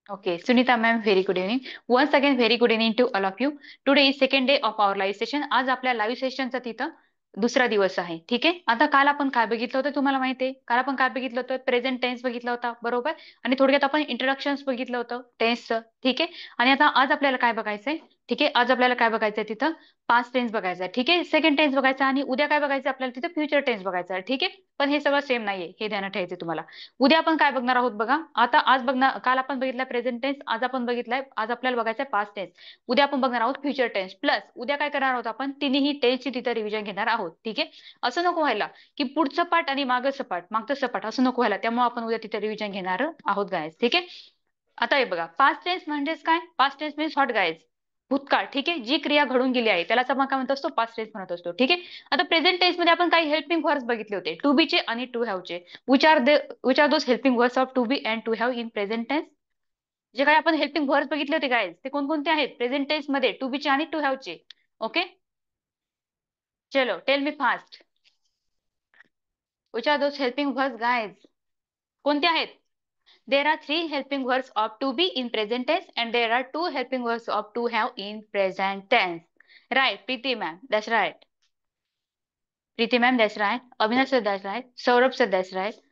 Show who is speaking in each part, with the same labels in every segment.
Speaker 1: Okay, Sunita ma'am, very good evening. Once again, very good evening to all of you. Today is second day of our live session. आज आपल्या live सेशनचा तिथं दुसरा दिवस आहे. ठीक आहे. आता काल आपण काय बघितलं होतं तुम्हाला माहिती आहे. काल आपण काय बघितलं होतं, प्रेझेंट टेन्स बघितलं होता, बरोबर. आणि थोडक्यात आपण इंट्रोडक्शन्स बघितलं होतं टेन्सचं. ठीक आहे. आणि आता आज आपल्याला काय बघायचंय. ठीक आहे. आज आपल्याला काय बघायचंय तिथं, पास्ट टेन्स बघायचा आहे. ठीक आहे. सेकंड टेन्स बघायचा आणि उद्या काय बघायचं आपल्याला तिथं, फ्युचर टेन्स बघायचा आहे. ठीक आहे. पण हे सगळं सेम नाहीये, हे ध्यानात ठेवायचं तुम्हाला. उद्या आपण काय बघणार आहोत बघा. आता आज बघणार, काल आपण बघितलं प्रेझेंट टेन्स, आज आपण बघितलंय, आज आपल्याला बघायचंय पास्ट टेन्स. उद्या आपण बघणार आहोत फ्युचर टेन्स. प्लस उद्या काय करणार आहोत आपण, तिन्ही टेन्सची तिथं रिव्हिजन घेणार आहोत. ठीक आहे. असं नको व्हायला की पुढचं पाठ आणि मागचं सपाट असं नको व्हायला. त्यामुळे आपण उद्या तिथे रिव्हिजन घेणार आहोत गायज. ठीक आहे. आता हे बघा, पास्ट टेन्स म्हणजेच काय, past tense means what guys, भूतकाळ. ठीक आहे. जी क्रिया घडून गेली आहे त्यालाच आपण काय म्हणत असतो, पास्ट टेन्स म्हणत असतो. ठीक आहे. आता प्रेझेंट टेन्स मध्ये आपण काही हेल्पिंग वर्ब्स बघितले होते, टू बी चे आणि टू हॅव चे. Which are those helping verbs of to be and to have in present tense. जे काही आपण हेल्पिंग वर्ब्स बघितले होते गायज, ते कोणकोणते आहेत प्रेझेंट टेन्स मध्ये, टू बी चे आणि टू हॅव चे. ओके, चलो tell me fast. Which are those helping verbs guys, कोणते आहेत. There are three helping verbs of to be in present tense and there are two helping verbs of to have in present tense. Right, Preeti ma'am, that's right. Preeti ma'am, that's right. Avinash sir, that's right. Saurabh sir, that's right.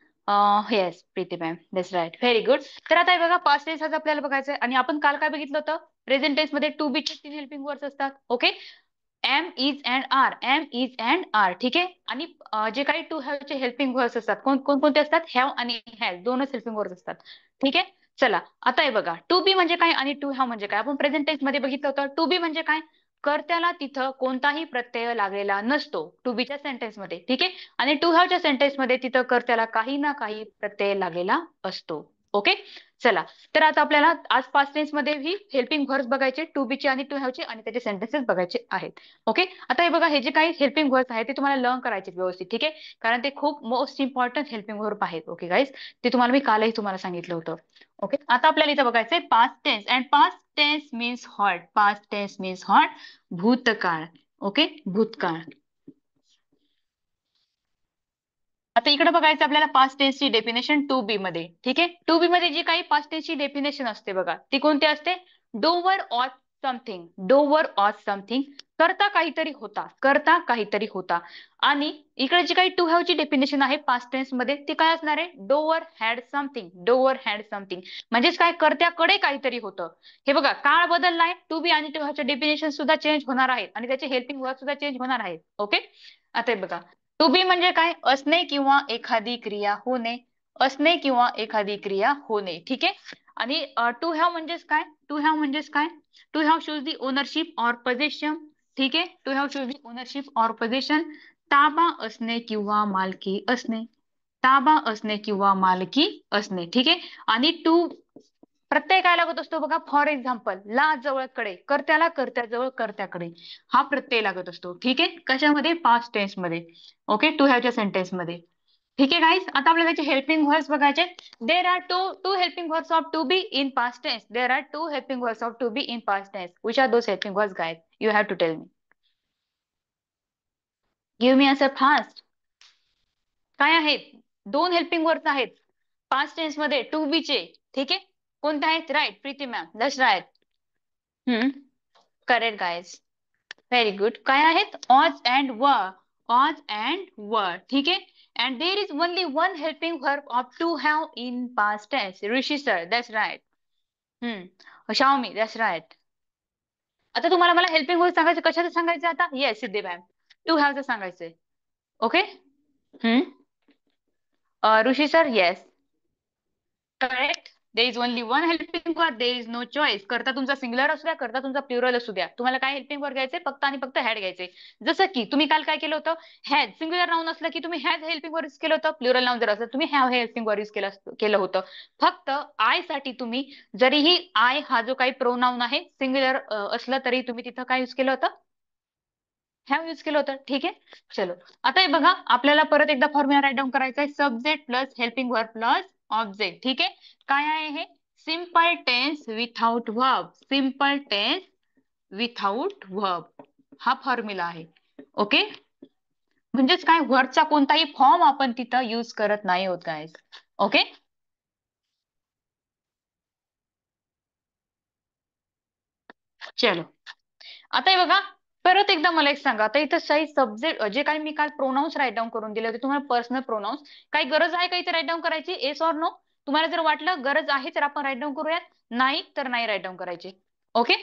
Speaker 1: Yes, Preeti ma'am, that's right. Very good. तर आता हे बघा, past tense आज आपल्याला बघायचं आहे आणि आपण काल काय बघितलं होतं, प्रेझेंट टेन्स मध्ये टू बी चे तीन हेल्पिंग वर्ड्स असतात. Okay, am is and are, am is and are. ठीक आहे. आणि जे काही टू हॅव चे हेल्पिंग वर्ड्स असतात, कोणते असतात, हॅव आणि हॅज, दोनच हेल्पिंग वर्ड्स असतात. ठीक आहे. चला आता हे बघा, टू बी म्हणजे काय आणि टू हॅव म्हणजे काय, आपण प्रेझेंट टेन्स मध्ये बघितलं होतं. टू बी म्हणजे काय, कर्त्याला तिथं कोणताही प्रत्यय लागलेला नसतो टू बीच्या सेंटेन्स मध्ये. ठीक आहे. आणि टू हॅवच्या सेंटेन्स मध्ये तिथं कर्त्याला काही ना काही प्रत्यय लागलेला असतो. ओके, चला. तर आता आपल्याला आज पास्ट टेन्स मध्ये ही हेल्पिंग वर्ब्स बघायचे, टू बीचे आणि टू हॅवचे, आणि त्याचे सेंटेन्सेस बघायचे आहेत. ओके, आता हे बघा, हे जे काही हेल्पिंग वर्ब्स आहेत ते तुम्हाला लर्न करायचे व्यवस्थित. ठीक आहे. कारण ते खूप मोस्ट इम्पॉर्टंट हेल्पिंग वर्ब आहेत. ओके गाईज, ते तुम्हाला मी कालही तुम्हाला सांगितलं होतं. ओके, आता आपल्याला इथं बघायचंय past tense. And past tense means what, past tense means what, भूतकाळ. ओके, भूतकाळ. आता इकडे बघायचं आपल्याला पास्ट टेन्सची डेफिनेशन टू बी मध्ये. ठीक आहे. टू बी मध्ये जी काही पास्ट टेन्सची डेफिनेशन असते बघा, ती कोणती असते, Dover or something, Dover or something, करता काहीतरी होता, करता काहीतरी होता. आणि इकडे जी काही टू हॅव ची डेफिनेशन आहे पास्ट टेन्स मध्ये, ती काय असणार आहे, Dover had something, Dover had something. म्हणजेच काय, कर्त्याकडे काहीतरी होतं. हे बघा, काळ बदललाय, टू बी आणि टू हॅव चे डेफिनेशन सुद्धा चेंज होणार आहेत आणि त्याचे हेल्पिंग वर्ब सुद्धा चेंज होणार आहेत. ओके, आता हे बघा, टू बी म्हणजे काय, असणे किंवा एखादी क्रिया होणे, असणे किंवा एखादी क्रिया होणे. ठीक आहे. आणि टू हॅव म्हणजेच काय, टू हॅव म्हणजेच काय, to have shows the ownership or possession. ठीक आहे. To have shows the ownership or possession, ताबा असणे किंवा मालकी असणे, ताबा असणे किंवा मालकी असणे. ठीक आहे. आणि टू प्रत्यय काय लागत असतो बघा, फॉर एक्झाम्पल, ला जवळकडे, कर्त्याला कर्त्याजवळ, कर्त्याकडे, हा प्रत्यय लागत असतो. ठीक आहे. कशामध्ये, पास्ट टेन्स मध्ये. ओके, टू हॅवच्या सेंटेन्स मध्ये. ठीक आहे गाईज, आता आपल्याला त्याचे हेल्पिंग वर्ब्स बघायचे. There are two helping verbs of to be in past tense, there are two helping verbs of to be in past tense. Which are those helping verbs guys, you have to tell me, give me answer fast. काय आहेत, दोन helping verbs आहेत past tense मध्ये to be चे. ठीक आहे. कोणते आहेत, right Preeti ma'am, that's right. Correct guys, very good. काय आहेत, ऑज अँड वर, ऑज अँड वर. ठीक आहे. And there is only one helping verb of to have in past tense, Rishi sir, that's right. Shaomi, that's right. आता तुम्हाला मला हेल्पिंग वर्ब सांगायचं, कशाचं सांगायचं आता, येस सिद्धी मॅम, टू हॅवचं सांगायचंय. Okay. Rishi sir, yes, correct. There is only one helping verb, there is no choice. करता तुमचा सिंग्युलर असू द्या, करता तुमचा प्लुरल असू द्या, तुम्हाला काय हेल्पिंग वर्ब घ्यायचे, फक्त आणि फक्त हॅड घ्यायचे. जसं की तुम्ही काल काय केलं होतं, हॅज, सिंग्युलर नाउन असलं की तुम्ही हॅज हेल्पिंग वर्ब यूज केलं होतं, प्लुरल नाउन जर असलं तुम्ही हॅव हे हेल्पिंग वर्ब यूज केलं होतं. फक्त आय साठी तुम्ही, जरीही आय हा जो काही प्रोनाउन आहे सिंग्युलर असलं तरी तुम्ही तिथं काय यूज केलं होतं, हॅव यूज केलं होतं. ठीक आहे. चलो, आता हे बघा, आपल्याला परत एकदा फॉर्म्युला राईट डाऊन करायचा आहे, subject plus helping verb plus object. ठीक आहे. काय आहे हे, simple tense without verb, simple tense without verb, हा फॉर्म्युला आहे. ओके, म्हणजेच काय, वर्बचा कोणताही फॉर्म आपण तिथं युज करत नाही होत गाइस. ओके, चलो आता हे बघा, परत एकदा मला एक सांगा, आता इथं काही सब्जेक्ट जे काही मी काल प्रोनाऊन्स राईट डाऊन करून दिले होते तुम्हाला, पर्सनल प्रोनाऊन्स, काही गरज आहे का इथे राईट डाऊन करायची? Yes or no? तुम्हाला जर वाटलं गरज आहे तर आपण राईट डाऊन करूयात, नाही तर नाही राईट डाऊन करायचे. ओके,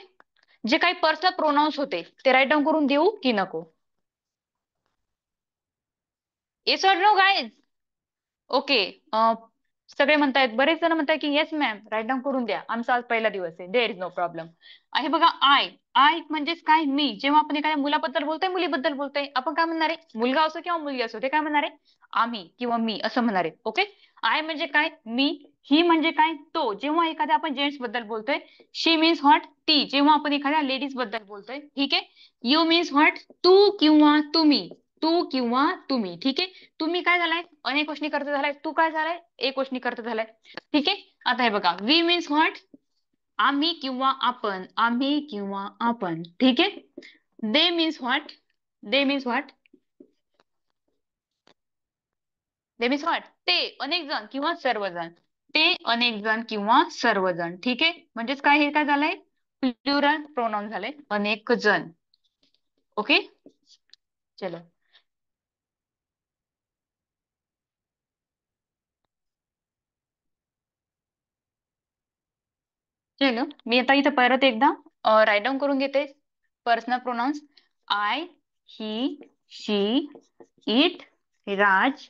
Speaker 1: जे काही पर्सनल प्रोनाऊन्स होते ते राईट डाऊन करून देऊ की नको? Yes or no guys? Okay, सगळे म्हणतायत, बरेच जण म्हणतायत की येस मॅम राईट डाऊन करून द्या, आमचा आज पहिला दिवस आहे, देअर इज नो प्रॉब्लेम. आहे बघा, आय, आय म्हणजेच काय? मी. जेव्हा आपण एखाद्या मुलाबद्दल बोलतोय, मुलीबद्दल बोलतोय, आपण काय म्हणणार आहे? मुलगा असो किंवा मुलगी असो, ते काय म्हणणार आहे? आम्ही किंवा मी असं म्हणणार आहे. ओके, आय म्हणजे काय? मी. ही म्हणजे काय? तो. जेव्हा एखाद्या आपण जेंट्स बद्दल बोलतोय, शी मीन्स व्हॉट? ती. जेव्हा आपण एखाद्या लेडीज बद्दल बोलतोय, ठीक आहे, यू मीन्स व्हॉट? तू किंवा तुम्ही. तू किंवा तुम्ही, ठीक आहे. तुम्ही काय झालाय? अनेक वचनी कर्ता झालाय. तू काय झालाय? एक वचनी कर्ता झालाय. ठीक आहे, आता हे बघा, वी मीन्स व्हॉट? आम्ही किंवा आपण. आम्ही किंवा आपण, ठीक आहे. दे means what? They means what? They means what? ते, अनेक जण किंवा सर्वजण. ते अनेक जण किंवा सर्वजण, ठीक आहे. म्हणजेच काय, हे काय झालंय? प्लुरल प्रोनाउन झाले, अनेक जण. ओके, चलो. चलो, मी आता इथं परत एकदा राईट डाऊन करून घेते personal pronouns. I, he, she, it, राज,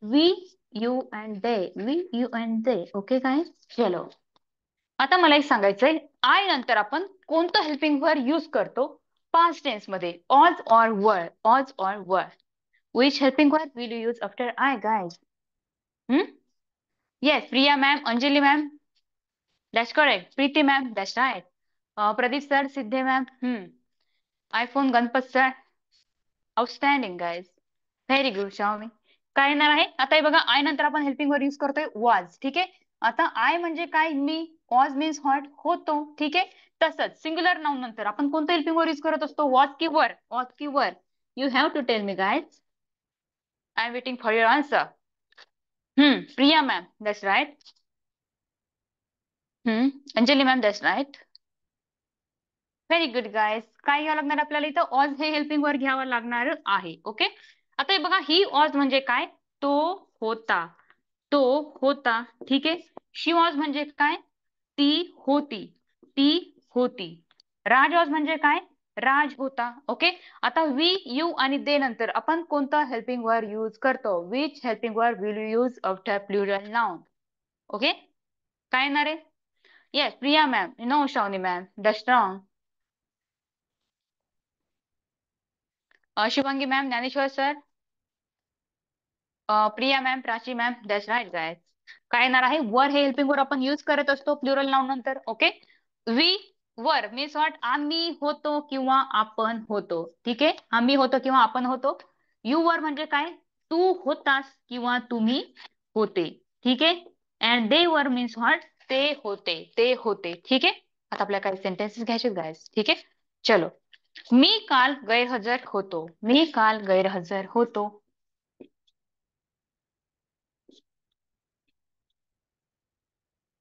Speaker 1: we, you and they. We, you and they. Okay काय? चलो, आता मला एक सांगायचंय, आय नंतर आपण कोणतं हेल्पिंग वर्ब यूज करतो पास्ट टेन्स मध्ये? Was or were? Was or were? Which helping verb will you use after I guys? Yes, Priya ma'am, Anjali ma'am, that's correct. Preeti ma'am, that's right. Pradeep sir, Siddhe ma'am, iPhone, Ganpat sir, outstanding guys, very good Xiaomi. काय येणार आहे आता? हे बघा, I नंतर आपण helping verb use करतोय was, ठीक आहे. आता आय म्हणजे काय? मी. Was means what? होतो, ठीक आहे. तसंच सिंग्युलर नाउन नंतर आपण कोणतं हेल्पिंग वर्ब यूज करत असतो? वॉज की वर? वॉज की were? You have to tell me guys. I am waiting for your answer. Priya ma'am, that's right. Anjali ma'am, that's right. Very good guys. काय घ्यावं लागणार आपल्याला इथं? ऑज हे हेल्पिंग वर्ब घ्यावं लागणार आहे. ओके, आता हे बघा, ही ऑज म्हणजे काय? तो होता. तो होता, ठीक आहे. शी वॉज म्हणजे काय? ती होती. ती होती. राज वॉज म्हणजे काय? राज होता. ओके, आता वी, यू आणि दे नंतर आपण कोणता हेल्पिंग वर्ब यूज करतो? Which helping verb will you use after plural noun? Okay, काय येणार आहे? Yes, Priya ma'am, no Shavni ma'am, that's wrong. Shubhangi ma'am, Dnyaneshwar sir, Priya ma'am, Prachi ma'am, that's right guys. काय येणार आहे? वर हे हेल्पिंग वर्ब आपण यूज करत असतो प्लुरल नाउन नंतर. Okay, we were means what? आम्ही होतो किंवा आपण होतो, ठीक आहे. आम्ही होतो किंवा आपण होतो. यू वर म्हणजे काय? तू होतास किंवा तुम्ही होते, ठीक आहे. अँड दे वर मीन्स व्हॉट? ते होते, ते होते, ठीक आहे. आता आपल्याला काही सेंटेन्सेस घ्यायचे गायज, ठीक आहे. चलो, मी काल गैरहजर होतो. मी काल गैरहजर होतो.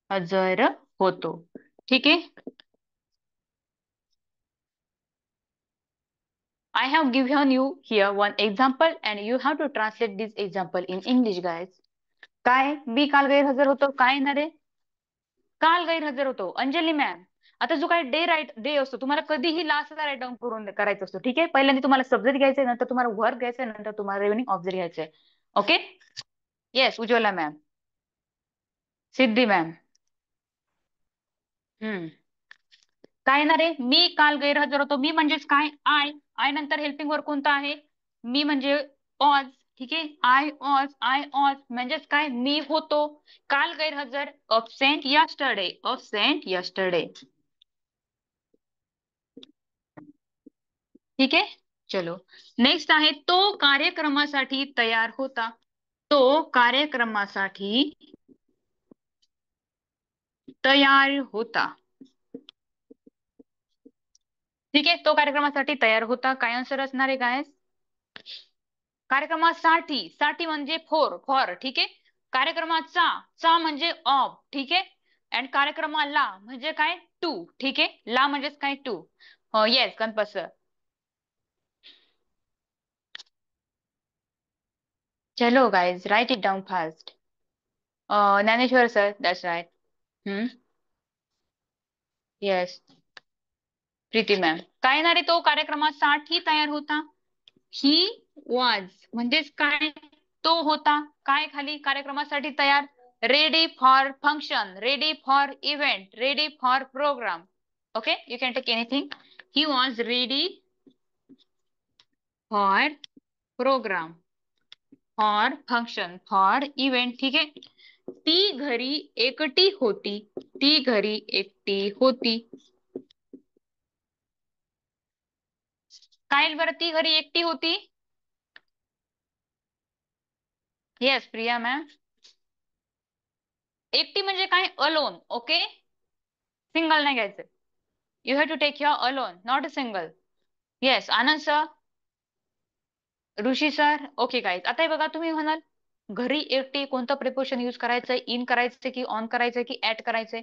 Speaker 1: हजर होतो, ठीक आहे. I have given you here one example and you have to translate this example in English guys. काय? मी काल गैरहजर होतो, काय येणार आहे? काल गैरहजर होतो. अंजली मॅम, आता जो काय डे असतो, तुम्हाला कधीही लास्टला राईट डाऊन करून करायचा असतो, ठीक आहे. पहिल्यांदा तुम्हाला सब्जेक्ट घ्यायचंय, नंतर तुम्हाला वर्ब घ्यायचंय, नंतर तुम्हाला रिमेनिंग ऑब्जेक्ट घ्यायचंय. Okay, yes, Ujjwala ma'am, Siddhi ma'am. हम्म, काय येणार आहे? मी काल गैरहजर होतो. मी म्हणजेच काय? आय. आय नंतर हेल्पिंग वर्ब कोणता आहे? मी म्हणजे ऑज, ठीक आहे. आय ऑज म्हणजेच काय? मी होतो. काल गैरहजर, अबसेंट यस्टरडे, अबसेंट यस्टरडे, ठीक आहे. चलो, नेक्स्ट आहे, तो कार्यक्रमासाठी तयार होता. तो कार्यक्रमासाठी तयार होता, ठीक आहे. तो कार्यक्रमासाठी तयार होता. काय आन्सर असणार आहे गायस? कार्यक्रमासाठी, साठी म्हणजे फॉर, ठीक आहे. कार्यक्रमाचा, चा म्हणजे ऑफ, ठीक आहे. अँड कार्यक्रमाला म्हणजे काय टू. ठीक आहे, ला म्हणजेच काय टू. हो येस गणपत सर. चलो guys write it down fast. Dnyaneshwar sir that's right. Yes Preeti ma'am. काय ना रे, तो कार्यक्रमासाठी तयार होता. ही वॉज म्हणजेच काय, तो होता काय खाली कार्यक्रमासाठी तयार. Ready for function, ready for event, ready for programme. Okay you can take anything. He was ready for programme, for function, for event. ठीक आहे. ती घरी एकटी होती, ती घरी एकटी होती. काय येईल बरं, ती घरी एकटी होती. Yes Priya ma'am. एकटी म्हणजे काय, अलोन. ओके, सिंगल नाही घ्यायचं. You have to take your alone, not a single. Yes Anand sir. Rishi sir. Okay guys, आता हे बघा, तुम्ही म्हणाल घरी एकटी कोणतं प्रिपोजिशन युज करायचंय, इन करायचंय की ऑन करायचंय की ऍट करायचंय.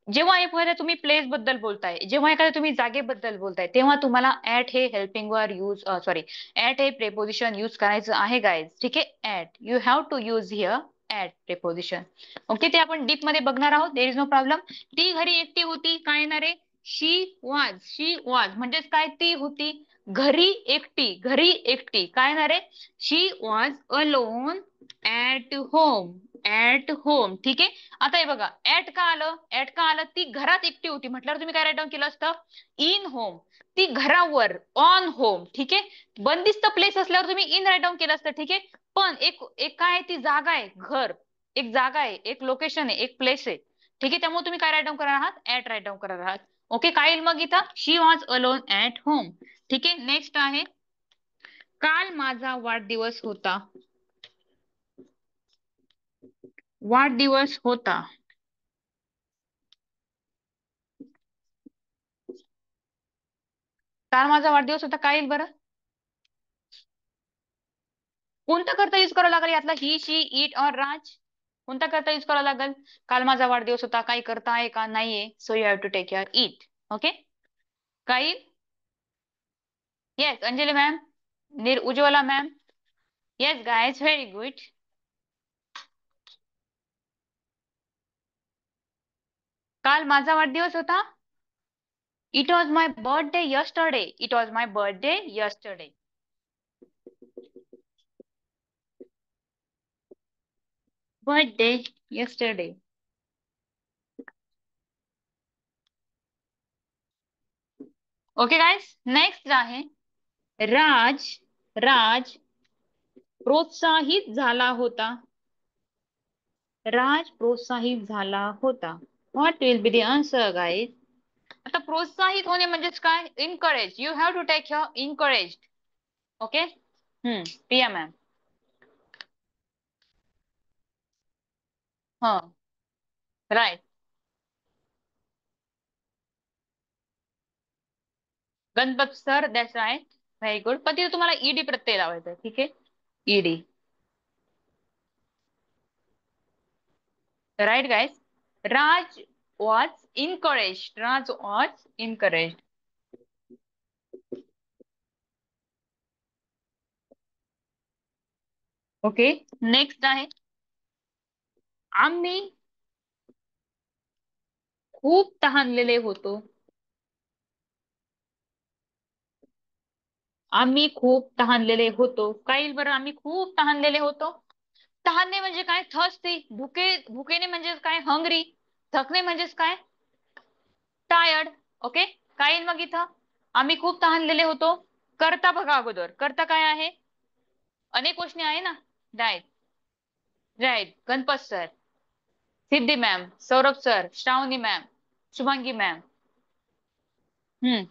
Speaker 1: जेव्हा एखाद्या तुम्ही प्लेस बद्दल बोलताय, जेव्हा एखाद्या तुम्ही जागेबद्दल बोलताय, तेव्हा तुम्हाला ऍट हे helping verb use sorry at हे प्रेपोजिशन यूज करायचं आहे गाईज. ठीक आहे, at you have to use here at preposition. Okay, ते आपण डीप मध्ये बघणार आहोत. There is no problem. ती घरी एकटी होती, काय येणार आहे, शी वॉज. शी वॉज म्हणजेच काय, ती होती घरी एकटी. घरी एकटी काय येणार आहे, she was alone at home. At home. ठीक आहे. आता हे बघा, ऍट का आलं, ऍट का आलं, ती घरात एकटी होती म्हटल्यावर तुम्ही काय राईट डाऊन केलं असतं, इन होम. ती घरावर, ऑन होम. ठीक आहे. बंदिस्त प्लेस असल्यावर तुम्ही इन राईट डाऊन केलं असतं. ठीक आहे. पण एक एक काय आहे, ती जागा आहे, घर, एक जागा आहे, एक लोकेशन आहे, एक प्लेस आहे. ठीक आहे. त्यामुळे तुम्ही काय राईट डाऊन करणार आहात, ऍट राईट डाऊन करणार आहात. ओके, काय येईल मग इथं, शी वॉज अलोन ऍट होम. ठीक आहे. नेक्स्ट आहे, काल माझा वाढदिवस होता. वाढदिवस होता. काल माझा वाढदिवस होता, काय येईल बरं. कोणता करता युज करावं लागेल यातला, ही शी इट और राज. कोणता करता युज करावं लागेल. काल माझा वाढदिवस होता, काही करता आहे का, नाहीये. So you have to take your it. Okay, काही. Yes Anjali ma'am. Ujjwala ma'am. Yes guys very good. काल माझा वाढदिवस होता. It was my birthday yesterday. It was my birthday yesterday. Birthday yesterday. Okay guys, next आहे, राज. राज प्रोत्साहित झाला होता. राज प्रोत्साहित झाला होता. What will be the answer guys. आता प्रोत्साहित होणे म्हणजेच काय, encourage. You have to take your encourage. Okay. Priya ma'am. हा right. Ganpat sir that's right. Very good. पण तिथे तुम्हाला ईडी प्रत्यय लावायचा आहे. ठीक आहे, ED. Right guys. Raj was encourage. Raj was encourage. Okay, next आहे, आम्ही खूप तहानलेले होतो. आम्ही खूप तहानलेले होतो. काय येईल बरं, आम्ही खूप तहानलेले होतो. तहानणे म्हणजे काय, थर्स्टी. भुकेने म्हणजे काय, हंग्री. थकणे म्हणजेच काय, टायर्ड. ओके, काय येईल मग इथं, आम्ही खूप तहानलेले होतो. करता बघा अगोदर, करता काय आहे, अनेक गोष्टी आहे ना. Right. Right Ganpat sir, Siddhi ma'am, Saurabh sir, Shravani ma'am, Shubhangi ma'am.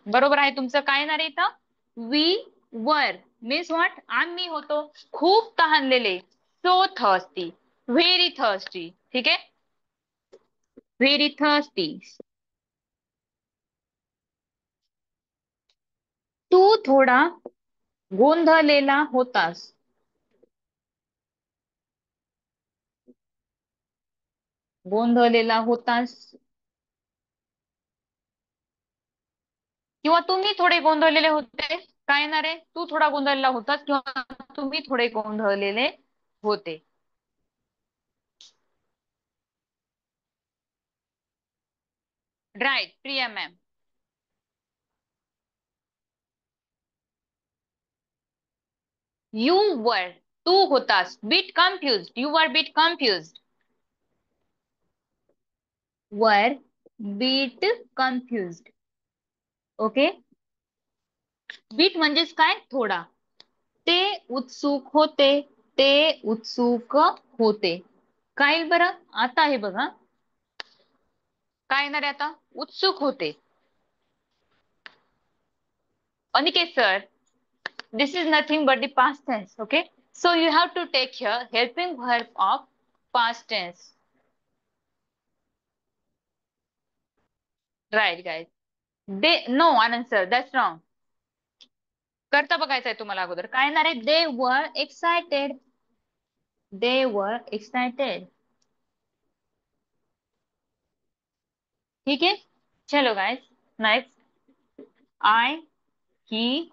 Speaker 1: बरोबर आहे तुमचं. काय येणार आहे इथं, वी वर मीन्स व्हॉट, आम्ही होतो खूप तहानलेले. So thirsty, very thirsty. ठीक आहे, व्हेरी थर्स्टी. तू थोडा गोंधळलेला होतास. गोंधळलेला होतास किंवा तुम्ही थोडे गोंधळलेले होते. काय ना रे, तू थोडा गोंधळलेला होतास किंवा तुम्ही थोडे गोंधळलेले होते. Right Priya ma'am. You were, तू होतास bit confuse, you were bit confuse. Were bit confuse. Okay. Bit म्हणजेच काय, थोडा. ते उत्सुक होते, ते उत्सुक होते. काय बरं आता आहे बघा, काय येणार आहे आता, उत्सुक होते. Aniket sir, this is nothing but the past tense, okay? So you have to take here helping verb of past tense. Right, guys. They, no, Anand sir, that's wrong. करता बघायचंय तुम्हाला अगोदर. काय येणार आहे, they were excited. They were excited. ठीक है? चलो guys, next. I, he,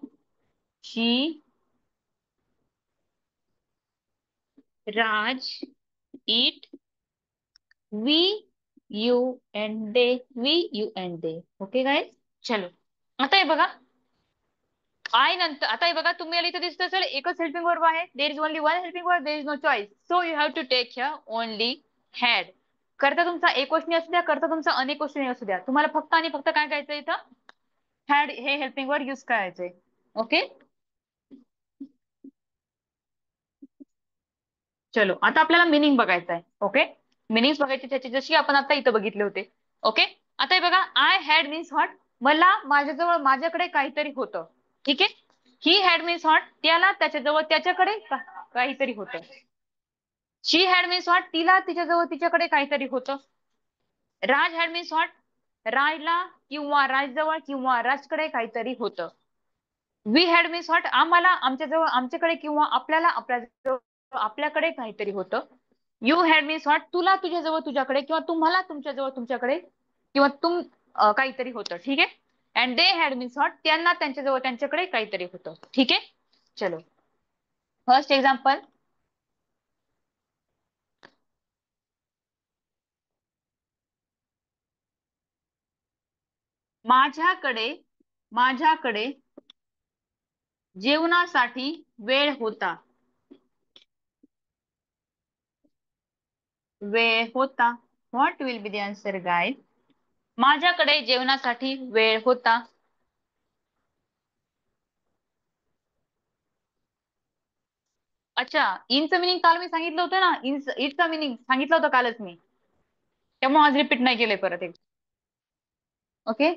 Speaker 1: she, Raj, it, we, you and they. We, you and they. Okay guys? चलो. आता हे बघा, आय नंतर आता हे बघा, तुम्हाला इथे दिसत असेल एकच हेल्पिंग वर्ब आहे. There is only one helping verb, there is no choice. So you have to take here only had. करता तुमचा एक क्वेश्चन असू द्या, करता तुमचा अनेक क्वेश्चन असू द्या, तुम्हाला फक्त आणि फक्त काय करायचं इथं, हॅड हे हेल्पिंग वर्ब युज करायचंय. ओके. चलो आता आपल्याला मिनिंग बघायचं आहे. ओके. मिनिंग बघायची त्याची, जशी आपण आता इथं बघितले होते. ओके. आता हे बघा, आय हॅड मीन्स व्हॉट, मला माझ्याजवळ माझ्याकडे काहीतरी होतं. ठीक आहे. ही हॅड मीन्स व्हॉट, त्याला त्याच्याजवळ त्याच्याकडे काहीतरी होतं. शी हॅड मीन्स व्हॉट, तिला तिच्याजवळ तिच्याकडे काहीतरी होतं. राज हॅड मीन्स व्हॉट, राजला किंवा राजजवळ किंवा राजकडे काहीतरी होतं. वी हॅड मीन्स व्हॉट, आम्हाला आमच्याजवळ आमच्याकडे किंवा आपल्याला आपल्याजवळ आपल्याकडे काहीतरी होतं. यू हॅड मीन्स व्हॉट, तुला तुझ्याजवळ तुझ्याकडे किंवा तुम्हाला तुमच्याजवळ तुमच्याकडे किंवा काहीतरी होतं. ठीक आहे. And they had means what, त्यांना त्यांच्याजवळ त्यांच्याकडे काहीतरी होतं. ठीक आहे. चलो फर्स्ट एक्झाम्पल. माझ्याकडे माझ्याकडे जेवणासाठी वेळ होता. वेळ होता. What will be the answer guys? माझ्याकडे जेवणासाठी वेळ होता. अच्छा, इनचं मिनिंग काल मी सांगितलं होतं ना, इटचं मिनिंग सांगितलं होतं कालच मी, त्यामुळे आज रिपीट नाही केलंय परत एक. Okay.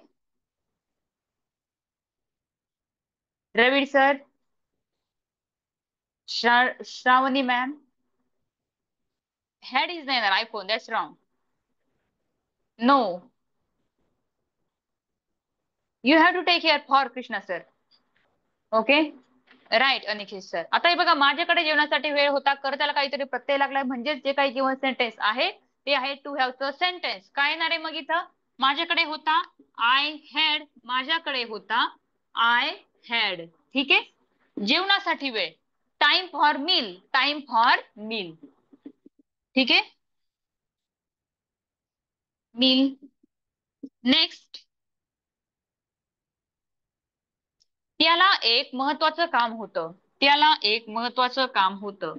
Speaker 1: Dravid sir, Shravani ma'am, had is नाही iPhone, that's wrong. No, you have to take here for Krishna sir. Okay. Right Aniket sir. आता हे बघा, माझ्याकडे जेवणासाठी वेळ होता, कर त्याला काहीतरी प्रत्यय लागलाय, म्हणजेच जे काही गिव्हन सेंटेन्स आहे ते आहे टू हॅवचं सेंटेन्स. काय येणार आहे मग इथं, माझ्याकडे होता, आय हॅड, माझ्याकडे होता, आय हॅड. ठीक आहे. जेवणासाठी वेळ, time for meal, time for meal. ठीक आहे. मील. नेक्स्ट. त्याला एक महत्वाचं काम होतं. त्याला एक महत्वाचं काम होतं.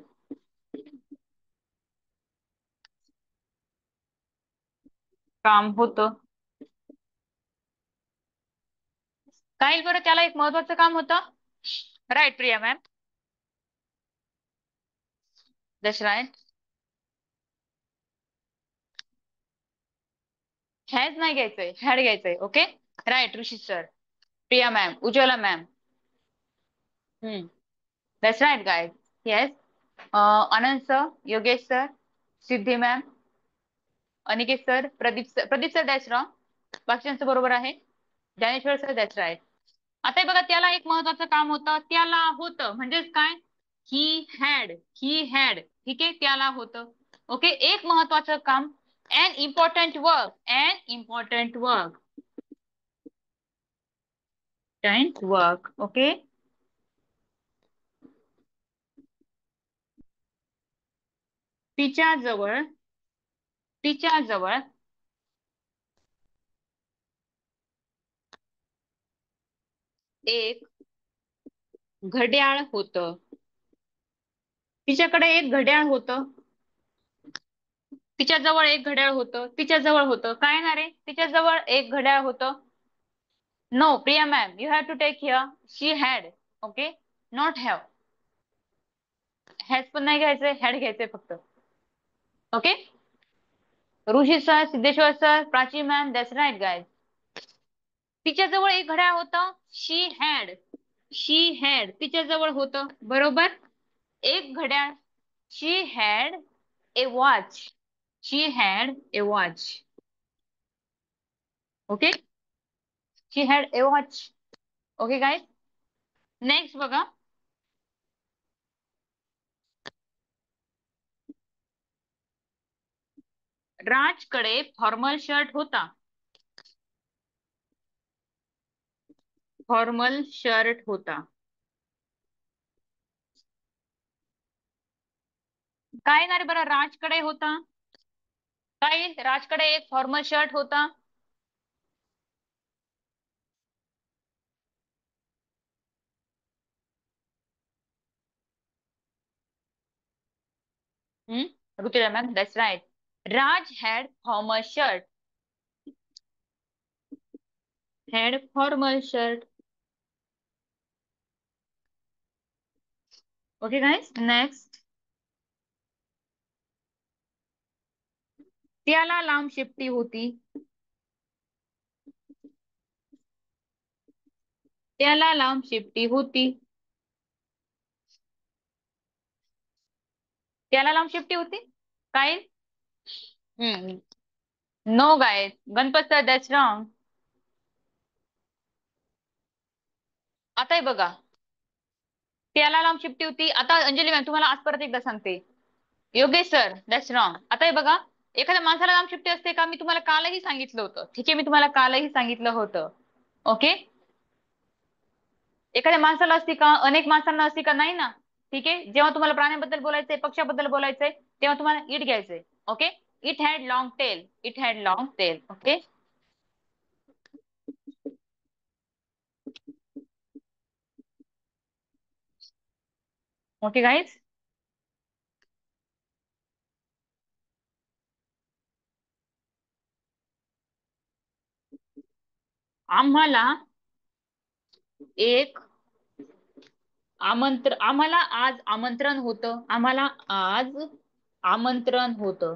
Speaker 1: काम होतं. काय बरं, त्याला एक महत्वाचं काम होतं. Right Priya ma'am, that's right. Has नाही घ्यायचंय, हॅड घ्यायचंय. Okay. Right Rishi sir, Priya ma'am, Ujjwala ma'am. That's right guys. Yes. Anand sir, Yogesh sir, Siddhi ma'am, Aniket sir, Pradeep sir that's wrong. बाकीच्यांचं बरोबर आहे. Dnyaneshwar sir that's right. आता हे बघा, त्याला एक महत्वाचं काम होतं. त्याला होतं म्हणजेच काय, ही हॅड, ही हॅड. ठीक आहे. त्याला होतं. ओके. एक महत्वाचं काम, An important work. An important work. Important work. Okay. तिच्याजवळ तिच्याजवळ एक घड्याळ होतं. तिच्याकडे एक घड्याळ होतं. तिच्याजवळ एक घड्याळ होतं. तिच्याजवळ होतं. काय ना रे? तिच्याजवळ एक घड्याळ होतं. No Priya ma'am, you have to take here she had. Okay, not have. Has पण नाही घ्यायचंय, हॅड घ्यायचंय फक्त. Okay. Rishi sir, Siddheshwar sir, Prachi ma'am, that's right guys. तिच्याजवळ एक घड्याळ होतं. शी हॅड. शी हॅड तिच्याजवळ होतं. बरोबर. एक घड्याळ. She had a watch. She had a watch. Okay. She had a watch. Okay guys. Next बघा. राजकडे फॉर्मल शर्ट होता. फॉर्मल शर्ट होता. काय ना रे बरं, राजकडे होता. काय? राजकडे एक फॉर्मल शर्ट होता. Rutuja ma'am, that's right. Raj had formal shirt. Had formal shirt. Okay guys. Next. त्याला लांब शेपटी होती. त्याला लांब शेपटी होती. त्याला लांब शेपटी होती. काय? No guys. Ganpat sir, that's wrong. आता हे बघा. त्याला लांब शिफ्टी होती. आता अंजली मॅम तुम्हाला आज परत एकदा सांगते. Yogesh sir, that's wrong. आता हे बघा. एखाद्या माणसाला लांब शिफ्टी असते का? मी तुम्हाला कालही सांगितलं होतं. ठीक आहे, मी तुम्हाला कालही सांगितलं होतं. ओके. एखाद्या माणसाला असती का? अनेक माणसांना असती का? नाही ना. ठीक आहे. जेव्हा तुम्हाला प्राण्याबद्दल बोलायचंय, पक्षाबद्दल बोलायचंय, तेव्हा तुम्हाला इट घ्यायचंय. Okay. It had long tail. It had long tail. Okay. Okay guys. आम्हाला एक आम्हाला आज आमंत्रण होतं. आम्हाला आज आमंत्रण होतं.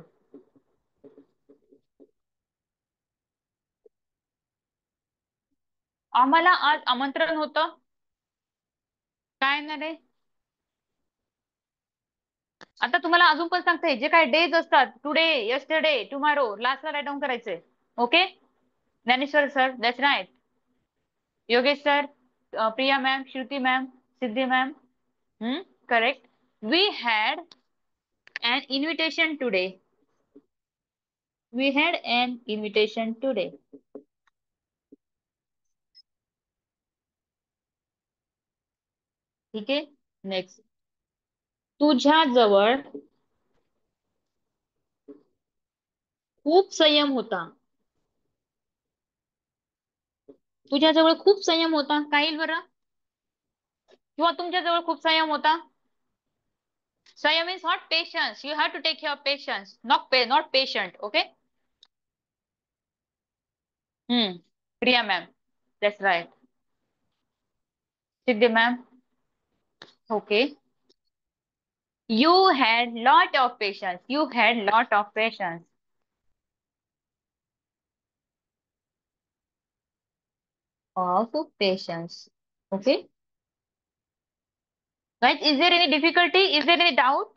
Speaker 1: आम्हाला आज आमंत्रण होतं. काय ना रे? आता तुम्हाला अजून पण सांगते, जे काही डेज असतात, टुडे, यस्टरडे, टुमॉरो, लास्टला राईट डाऊन करायचंय. Okay. Dnyaneshwar sir, that's right. Yogesh sir, Priya ma'am, Shruti ma'am, Siddhi ma'am. Correct. We had an invitation today. We had an invitation today. ठीक आहे. नेक्स्ट. तुझ्याजवळ खूप संयम होता. तुझ्याजवळ खूप संयम होता. काय येईल बरं? किंवा तुमच्याजवळ खूप संयम होता. संयम means not patience. You have to take your patience, not patient. Okay. Priya ma'am, that's right. Siddhi ma'am. Okay. You had lot of patience. You had lot of patience. Of patience. Okay. Right. Is there any difficulty? Is there any doubt?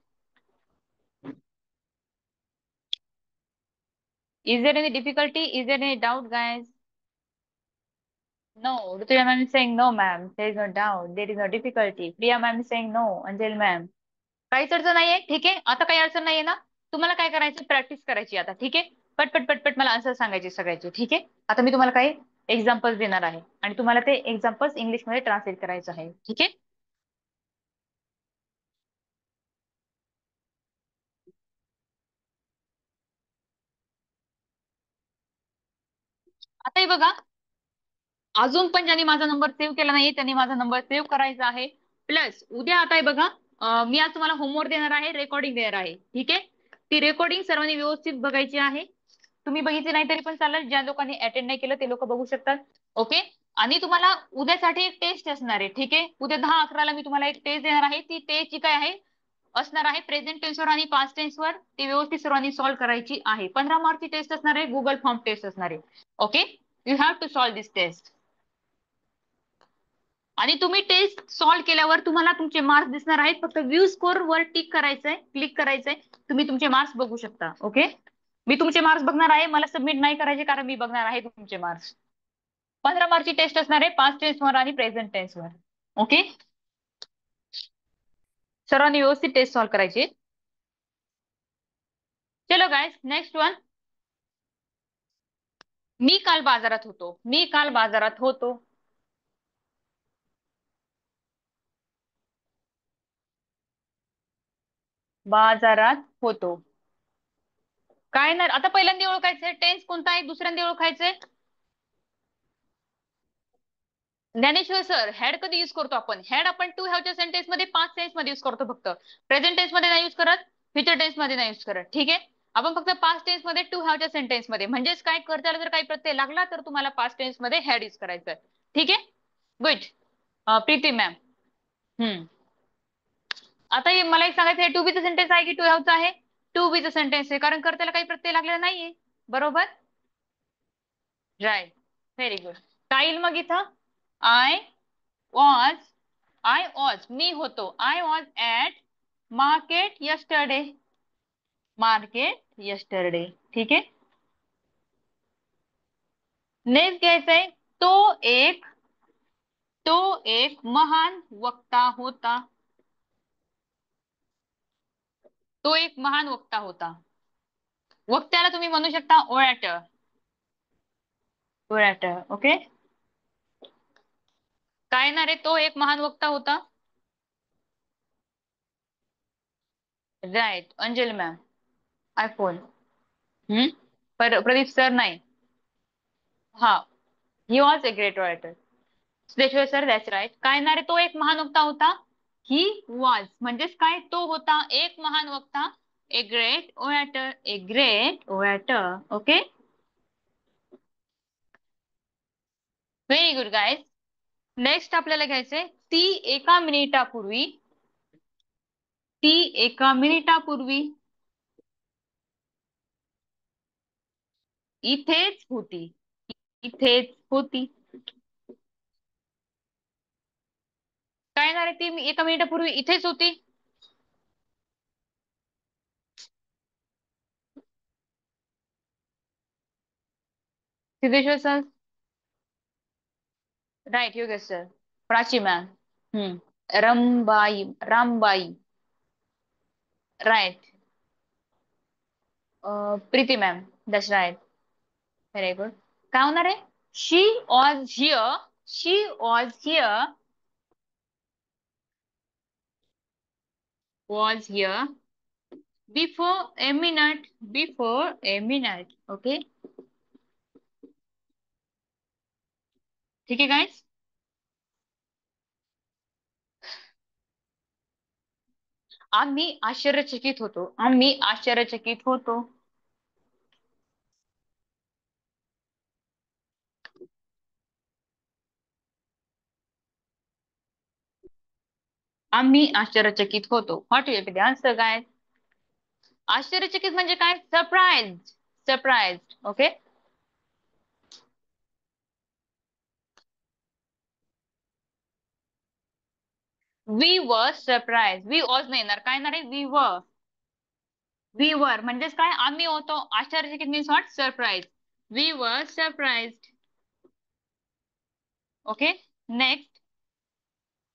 Speaker 1: Is there any difficulty? Is there any doubt, guys? No. Rutuja ma'am is saying no, ma'am. There is no doubt. There is no difficulty. Priya ma'am is saying no. Anjali ma'am. काहीच अडचण नाहीये. ठीक आहे. आता काही अडचण नाहीये ना. तुम्हाला काय करायचं? प्रॅक्टिस करायची आता. ठीक आहे. पटपट पटपट मला आन्सर सांगायचे सगळ्याचे. ठीक आहे, आता मी तुम्हाला काही एक्झाम्पल्स देणार आहे आणि तुम्हाला ते एक्झाम्पल्स इंग्लिशमध्ये ट्रान्सलेट करायचं आहे. ठीक आहे. आता हे बघा, अजून पण ज्यांनी माझा नंबर सेव्ह केला नाही त्यांनी माझा नंबर सेव्ह करायचा आहे. प्लस उद्या आता हे बघा, मी आज तुम्हाला होमवर्क देणार आहे, रेकॉर्डिंग देणार आहे. ठीक आहे, ती रेकॉर्डिंग सर्वांनी व्यवस्थित बघायची आहे. तुम्ही बघितली नाही तरी पण चालेल, ज्या लोकांनी अटेंड नाही केलं ते लोक बघू शकतात. ओके. आणि तुम्हाला उद्यासाठी एक टेस्ट असणार आहे. ठीक आहे, उद्या 10-11 ला मी तुम्हाला एक टेस्ट देणार आहे. ती टेस्ट काय आहे, असणार आहे प्रेझेंट टेन्सवर आणि पास्ट टेन्सवर. ती व्यवस्थित सर्वांनी सॉल्व्ह करायची आहे. 15 मार्कची टेस्ट असणार आहे, गुगल फॉर्म टेस्ट असणार आहे. Okay, you have to solve this test. आणि तुम्ही टेस्ट सॉल्व्ह केल्यावर तुम्हाला तुमचे मार्क्स दिसणार आहेत. फक्त व्ह्यू स्कोर वर टिक करायचंय, क्लिक करायचंय, तुम्ही तुमचे मार्क्स बघू शकता. ओके, मी तुमचे मार्क्स बघणार आहे, मला सबमिट नाही करायचे कारण मी बघणार आहे तुमचे मार्क्स. 15 मार्कची टेस्ट असणार आहे पास्ट टेन्सवर आणि प्रेझेंट टेन्सवर. ओके, सर्वांनी व्यवस्थित टेस्ट सॉल्व्ह करायची. चलो गाइस, नेक्स्ट वन. मी काल बाजारात होतो. मी काल बाजारात होतो. बाजारात होतो. काय नाही, आता पहिल्यांदा ओळखायचंय टेन्स कोणता आहे, दुसऱ्यांदा ओळखायचंय. ज्ञानेश्वर सर, हेड कधी युज करतो आपण? हेड आपण टू हॅवच्या सेंटेन्स मध्ये पास्ट टेन्स मध्ये युज करतो फक्त. प्रेझेंट टेन्स मध्ये नाही युज करत, फ्युचर टेन्स मध्ये नाही युज करत. ठीक आहे, आपण फक्त पास्ट टेन्स मध्ये टू हॅवच्या सेंटेन्स मध्ये, म्हणजेच काय कर्त्याला जर काही प्रत्यय लागला तर तुम्हाला पास्ट टेन्स मध्ये हेड युज करायचं. ठीक आहे, गुड. प्रीती मॅम. हम्म, आता मला एक सांगायचं आहे, टू बीचं सेंटेन्स आहे की टू हॅवचं आहे? टू बीचं सेंटेन्स आहे, कारण कर्त्याला काही प्रत्यय लागलेला नाहीये. बरोबर, राईट, व्हेरी गुड. काय येईल मग इथं? आय वॉज, आय वॉज मी होतो, I was at market yesterday. Market yesterday. ठीक आहे, नेक्स्ट घ्यायचंय, तो एक, तो एक महान वक्ता होता. तो एक महान वक्ता होता. वक्त्याला तुम्ही म्हणू शकता ओरॅटर. ओरॅटर. ओके, काय येणार आहे, तो एक महान वक्ता होता. Right, Anjali ma'am. IPhone. Hmm, Pradeep sir नाही. हा, he was a great orator. Sudeshwar sir, that's right. काय येणार आहे, तो एक महान वक्ता होता. ही वॉज म्हणजेच काय, तो होता एक महान वक्ता. A great orator, a great orator. Okay, very good guys. Next आपल्याला घ्यायचंय, ती एका मिनिटापूर्वी, ती एका मिनिटापूर्वी इथेच होती. इथेच होती. काय येणार आहे, ती एका मिनिटापूर्वी इथेच होती. Siddheshwar sir. Right, Yogesh sir. Prachi ma'am. Rambai, Rambai. Right. Preeti ma'am, that's right. Very good. काय होणार आहे, she was here, she was here, was here before a minute, before a minute. Okay, ठीक आहे गाइस. आम्ही आश्चर्यचकित होतो. आम्ही आश्चर्यचकित होतो. आम्ही आश्चर्यचकित होतो. What will be the answer guys? आश्चर्यचकित म्हणजे काय? Surprise. Surprise. Okay, we were surprise. We was नाही येणार, काय येणार आहे, वी वर. वी वर म्हणजेच काय, आम्ही होतो आश्चर्यचकित, means what, surprise. We were surprise. Okay, next,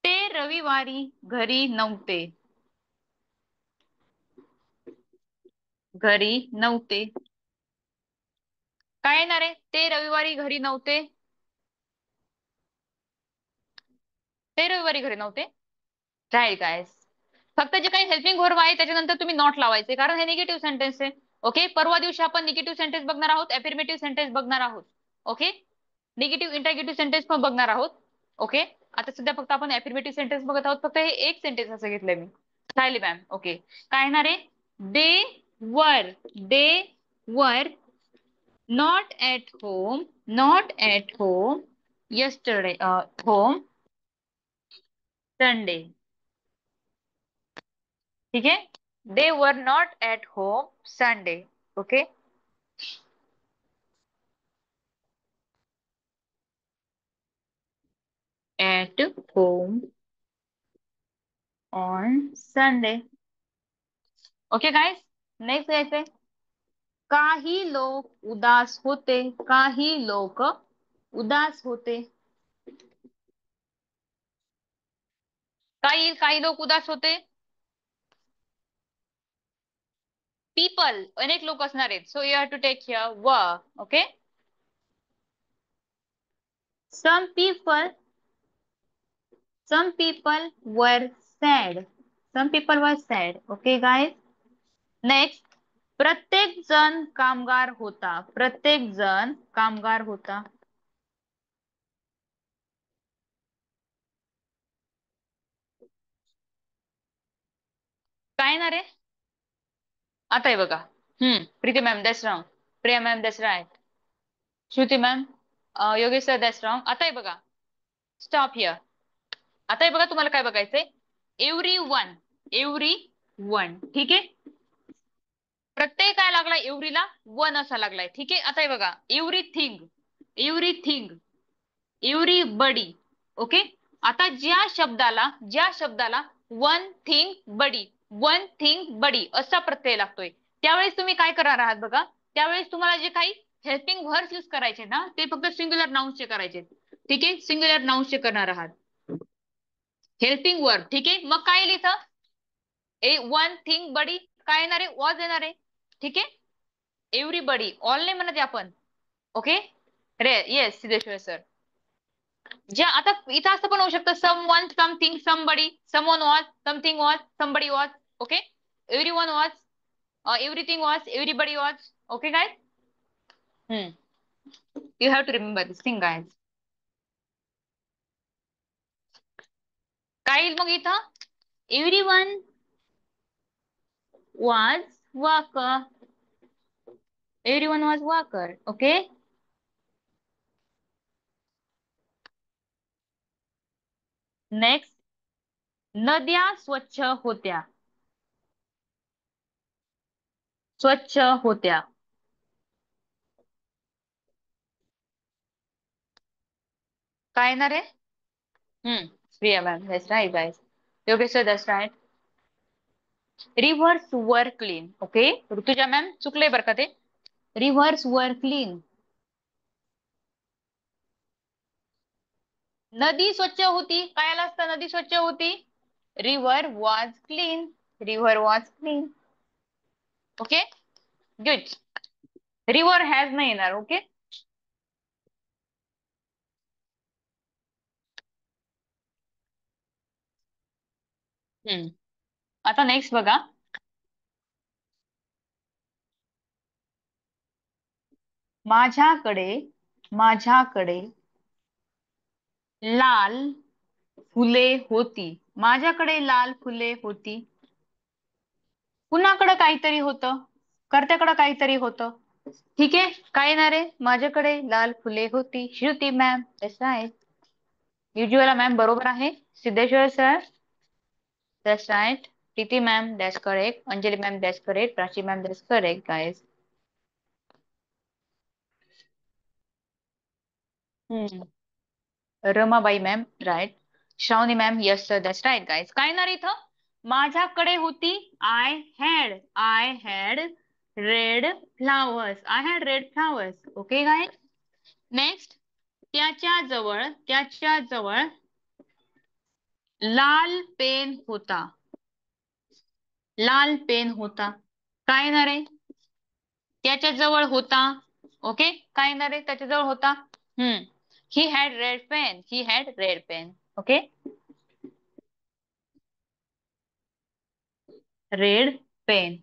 Speaker 1: ते रविवारी घरी नव्हते. घरी नव्हते. काय येणार आहे? ते रविवारी घरी नव्हते. ते रविवारी घरी नव्हते. Right guys. फक्त जे काही हेल्पिंग व्हर्ब आहे त्याच्यानंतर तुम्ही नॉट लावायचे, कारण हे निगेटिव्ह सेंटेन्स आहे. ओके, परवा दिवशी आपण निगेटिव्ह सेंटेन्स बघणार आहोत, अफर्मेटिव्ह सेंटेन्स बघणार आहोत. ओके, निगेटिव्ह इंटरगेटिव्ह सेंटेन्स पण बघणार आहोत. ओके, आता सध्या फक्त आपण अफर्मेटिव्ह सेंटेन्स बघत आहोत. फक्त हे एक सेंटेन्स असं घेतलंय मी. चालेल मॅम. ओके, काय येणार आहे? They were not at home, not at home yesterday, home Sunday. ठीक है, they were not at home Sunday. Okay, at home on Sunday. Okay guys, next घ्यायचंय. काही लोक उदास होते, काही लोक उदास होते. काही काही लोक उदास होते. पीपल, अनेक लोक असणार आहेत. So you have to take here व. Okay, some people, some people were sad, some people were sad. Okay guys, next, प्रत्येक जण कामगार होता, प्रत्येक जण कामगार होता. काय ना रे? आता आहे बघा. Preeti ma'am that's wrong. Priya ma'am that's right. Shruti ma'am, Yogesh sir that's wrong. आता आहे बघा. Stop here. आता आहे बघा, तुम्हाला काय बघायचंय? Every one, every one. ठीक आहे, प्रत्येक काय लागलाय? एव्हरीला वन असा लागलाय. ठीक आहे, आता आहे बघा. Everything, everything, everybody. ओके, आता ज्या शब्दाला वन थिंग बडी, वन थिंग बडी असा प्रत्यय लागतोय, त्यावेळेस तुम्ही काय करणार आहात बघा. त्यावेळेस तुम्हाला जे काही हेल्पिंग व्हर्ब्स यूज करायचे ना, ते फक्त सिंग्युलर नाउन्सचे करायचे. ठीक आहे, सिंग्युलर नाउन्सचे करणार आहात हेल्पिंग वर्ब. ठीक आहे, मग काय लिहितं? वन थिंग बडी काय येणार आहे? वॉज येणार आहे. ठीक आहे, एव्हरीबडी, ऑल नाही म्हणत आपण. ओके, रे येस सिद्धेश्वर सर. ज्या आता इथं असं पण होऊ शकतं, someone something somebody, someone was, something was, somebody was. Okay, everyone was, everything was, everybody was. Okay guys, you have to remember this thing guys. काय येईल मग इथं? Everyone was walker, everyone was walker. Okay, next, नद्या स्वच्छ होत्या, स्वच्छ होत्या. काय येणार आहे? Priya ma'am that's right guys. Yogesh sir that's right. Rivers were clean. Okay, Rutuja ma'am चुकले बरं का ते. Reverse were clean. नदी स्वच्छ होती, काय आलं असतं? नदी स्वच्छ होती. River was clean, river was clean. Okay, good. River has नाही येणार. ओके, आता नेक्स्ट बघा. माझ्याकडे, माझ्याकडे लाल फुले होती, माझ्याकडे लाल फुले होती. कुणाकडे काहीतरी होतं, कर्त्याकडे काहीतरी होतं. ठीक आहे, काय येणार आहे? माझ्याकडे लाल फुले होती. श्रुती मॅम तसं आहे. युजुअला मॅम बरोबर आहे. Siddheshwar sir that's right. Preeti ma'am that's correct. Anjali ma'am that's correct. Prachi ma'am that's correct guys. Ramabai ma'am right. Shravani ma'am yes sir that's right guys. काय येणार इथं? माझ्याकडे होती. I had red flowers, I had red flowers. Okay guys, next, त्याच्या जवळ लाल pen होता, लाल पेन होता. काय येणार आहे? त्याच्या जवळ होता. ओके, काय ना रे त्याच्याजवळ होता. He had red pen. He had red pen. Okay. Red pen.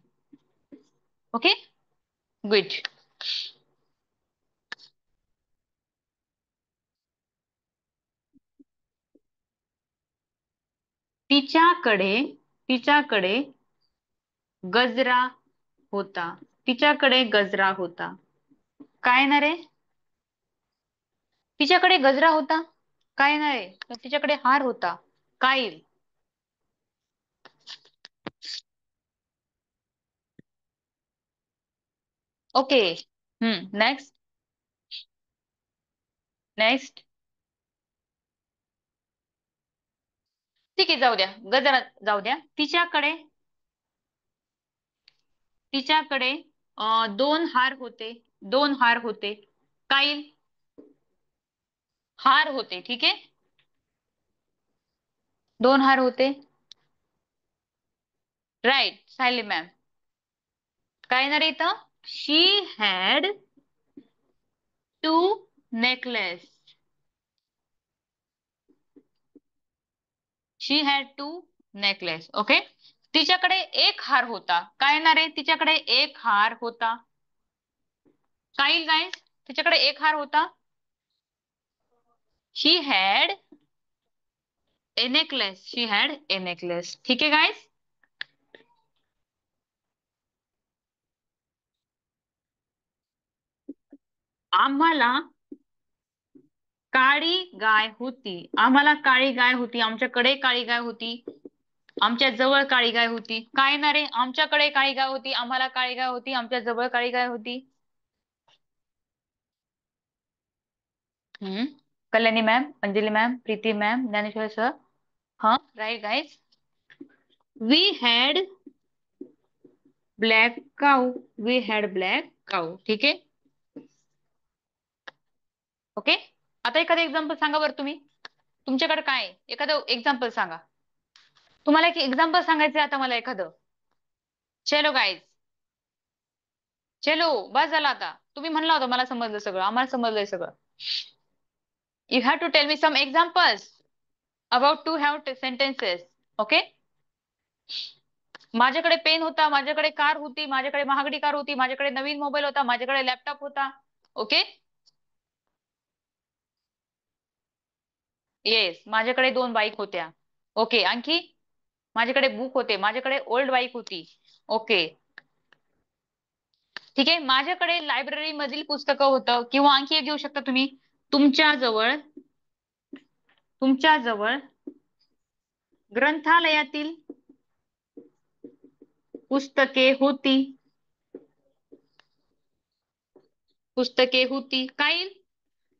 Speaker 1: Okay. Good. तिच्याकडे तिच्याकडे गजरा होता. तिच्याकडे गजरा होता. काय ना रे तिच्याकडे गजरा होता. काय नाही तर तिच्याकडे हार होता. काय? ओके. नेक्स्ट. नेक्स्ट. ठीक आहे, जाऊ द्या. गजरा जाऊ द्या. तिच्याकडे दोन हार होते. दोन हार होते. काय? हार होते. ठीक आहे. दोन हार होते. राईट. सायली मॅम. काय ना रे इथं? She had two necklace. She had two necklace. Okay. तिच्याकडे एक हार होता. काय ना रे तिच्याकडे एक हार होता. काय गाईस? तिच्याकडे एक हार होता. She had a necklace. She had a necklace. ठीक आहे गाईस. आम्हाला काळी गाय होती. आम्हाला काळी गाय होती. आमच्याकडे काळी गाय होती. आमच्या जवळ काळी गाय होती. काय ना रे आमच्याकडे काळी गाय होती. आम्हाला काळी गाय होती. आमच्या जवळ काळी गाय होती. Hmm. Kalyani ma'am, Anjali ma'am, Preeti ma'am, Dnyaneshwar sir. हाँ right guys. We had black cow. We had black cow. ठीक आहे. ओके. आता एखादं एक्झाम्पल सांगा बरं तुम्ही. तुमच्याकडे काय आहे? एखादं एक्झाम्पल सांगा. तुम्हाला एक एक्झाम्पल सांगायचं आता मला एखादं. चलो गाईज. चलो बस झाला आता. तुम्ही म्हणला होता मला समजलं सगळं. आम्हाला समजलंय सगळं. You have to tell me some examples about to have sentences. Okay. माझ्याकडे पेन होता. माझ्याकडे कार होती. माझ्याकडे महागडी कार होती. माझ्याकडे नवीन मोबाईल होता. माझ्याकडे लॅपटॉप होता. ओके. येस. माझ्याकडे दोन बाईक होत्या. ओके. आणखी माझ्याकडे बुक होते. माझ्याकडे ओल्ड बाईक होती. ओके. ठीक आहे. माझ्याकडे लायब्ररी मधील पुस्तकं होतं किंवा आणखी एक घेऊ शकता तुम्ही. तुमच्या जवळ ग्रंथालयातील पुस्तके होती. पुस्तके होती. काय?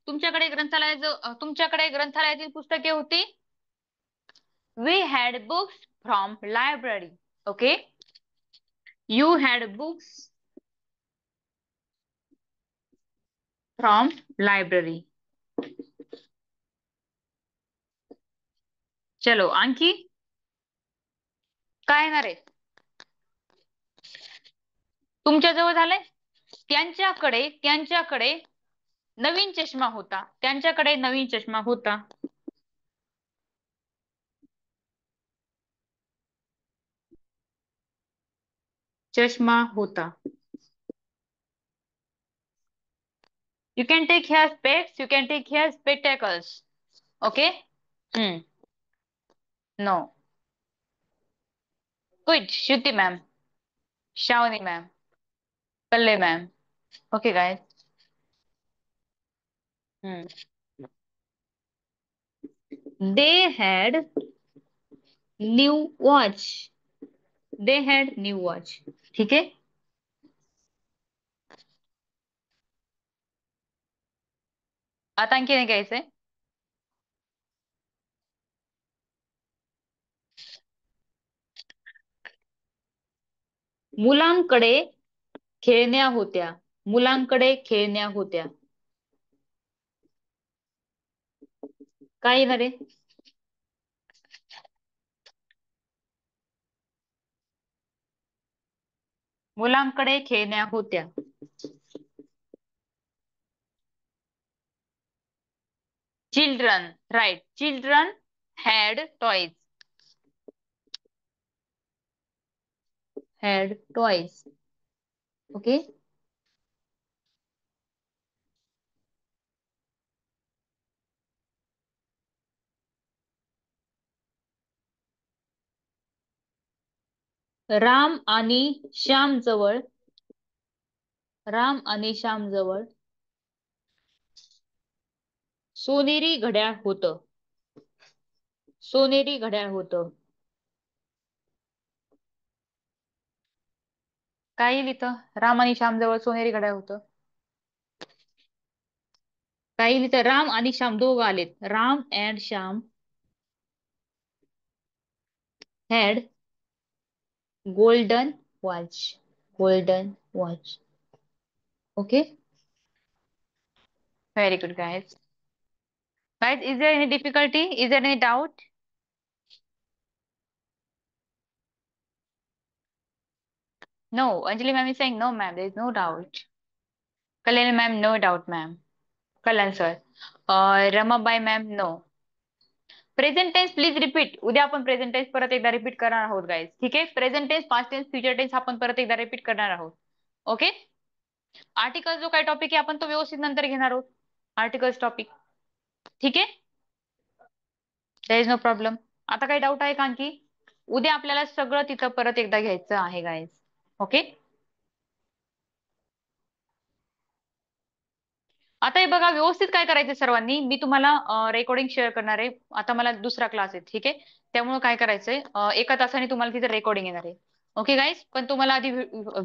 Speaker 1: तुमच्याकडे ग्रंथालयातील पुस्तके होती. We had books from library. Okay. You had books from library. चलो आणखी काय येणार आहे? तुमच्या जवळ झालंय. त्यांच्याकडे नवीन चष्मा होता. त्यांच्याकडे नवीन चष्मा होता. चष्मा होता. You can take here specs. You can take here spectacles. Okay. No. Good. Shruti ma'am. Shavani ma'am. Palle ma'am. Okay guys. Hmm. They had new watch. They had new watch. ठीक आहे. आता आणखी नाही घ्यायचंय. मुलांकडे खेळण्या होत्या. मुलांकडे खेळण्या होत्या. काय येणार आहे? मुलांकडे खेळण्या होत्या. Children, right. Children had toys. Had toys. Okay. Ram आणि श्याम जवळ सोनेरी घड्याळ होतं. सोनेरी घड्याळ होतं. काय लिहितं? राम आणि श्याम जवळ सोनेरी घड्याळ होतं. काही लिहितं राम आणि श्याम दोघं आलेत. Ram and Shyam had golden watch. Golden watch. Okay. Very good, guys. Guys, is there any difficulty? Is there any doubt? No. Anjali ma'am is saying no, ma'am. There is no doubt. Kalyani ma'am, no doubt, ma'am. Kalyan sir. Ramabai ma'am, no. Present tense please repeat. उद्या आपण present tense परत एकदा repeat करणार आहोत guys. ठीक आहे. Present tense, past tense, future tense आपण परत एकदा रिपीट करणार आहोत. ओके. आर्टिकल जो काही टॉपिक आहे आपण तो व्यवस्थित नंतर घेणार आहोत. Articles topic. ठीक आहे. There is no problem. आता काही डाऊट आहे का आणखी? उद्या आपल्याला सगळं तिथं परत एकदा घ्यायचं आहे गाईज. ओके. आता हे बघा व्यवस्थित काय करायचं सर्वांनी. मी तुम्हाला रेकॉर्डिंग शेअर करणार आहे. आता मला दुसरा क्लास आहे. ठीक आहे. त्यामुळे काय करायचंय, एका तासाने तुम्हाला तिथे रेकॉर्डिंग येणार आहे. Okay guys. पण तुम्हाला आधी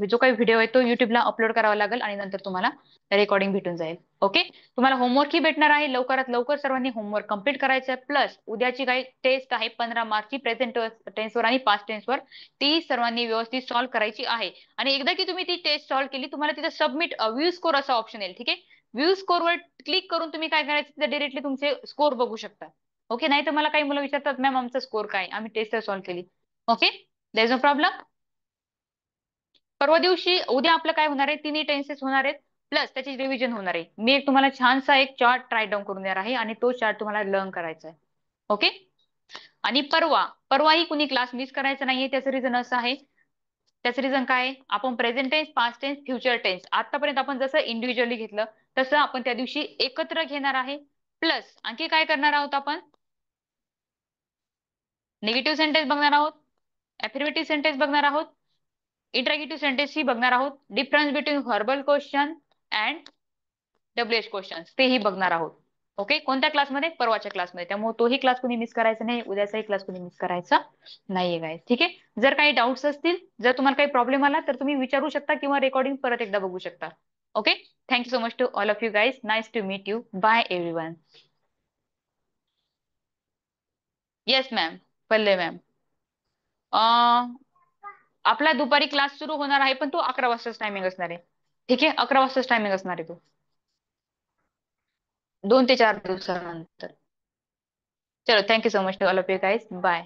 Speaker 1: जो काही व्हिडिओ आहे तो युट्यूबला अपलोड करावा लागेल आणि नंतर तुम्हाला रेकॉर्डिंग भेटून जाईल. ओके. तुम्हाला होमवर्कही भेटणार आहे. लवकरात लवकर सर्वांनी होमवर्क कम्प्लीट करायचं आहे. प्लस उद्याची काही टेस्ट आहे 15 मार्चची प्रेझेंट टेन्सवर आणि पास्ट टेन्सवर, ती सर्वांनी व्यवस्थित सॉल्व्ह करायची आहे. आणि एकदा की तुम्ही ती टेस्ट सॉल्व्ह केली, तुम्हाला तिथे सबमिट व्ह्यू स्कोर असा ऑप्शन येईल. ठीक आहे. व्ह्यू स्कोर वर क्लिक करून तुम्ही काय करायचं, तिथे डिरेक्टली तुमचे स्कोर बघू शकता. ओके. नाही तर मला काही मुलं विचारतात मॅम आमचा स्कोर काय, आम्ही टेस्ट सॉल्व्ह केली. Okay. There is no problem. परवा दिवशी उद्या आपलं काय होणार आहे, तिन्ही टेन्सेस होणार आहेत. प्लस त्याची रिव्हिजन होणार आहे. मी एक तुम्हाला छानसा एक चार्ट ट्राय डाऊन करून देणार आहे आणि तो चार्ट तुम्हाला लर्न करायचा आहे. ओके. आणि परवाही कुणी क्लास मिस करायचा नाहीये. त्याचं रिझन असं आहे, त्याचं रिझन काय आहे, आपण present tense, past tense, future tense आतापर्यंत आपण जसं इंडिव्हिज्युअली घेतलं तसं आपण त्या दिवशी एकत्र घेणार आहे. प्लस आणखी काय करणार आहोत, आपण निगेटिव्ह सेंटेन्स बघणार आहोत, अफर्मेटिव्ह सेंटेन्स बघणार आहोत, इंटरॅगेटिव्ह सेंटेन्स ही बघणार आहोत, difference between verbal question and WH question तेही बघणार आहोत. ओके. कोणत्या क्लासमध्ये? परवाच्या क्लासमध्ये. त्यामुळे तोही क्लास कुणी मिस करायचा नाही, उद्याचाही क्लास कुणी मिस करायचा नाहीये गाईज. ठीक आहे. जर काही डाऊट्स असतील, जर तुम्हाला काही प्रॉब्लेम आला तर तुम्ही विचारू शकता किंवा रेकॉर्डिंग परत एकदा बघू शकता. Okay. Thank you so much to all of you guys. Nice to meet you. Bye everyone. Yes ma'am. Palle ma'am. आपला दुपारी क्लास सुरू होणार आहे, पण तो 11 वाजताच टायमिंग असणार आहे. ठीक आहे. 11 वाजताच टायमिंग असणार आहे तो. 2 ते 4 दिवसानंतर. चलो, thank you so much to all of you guys. Bye.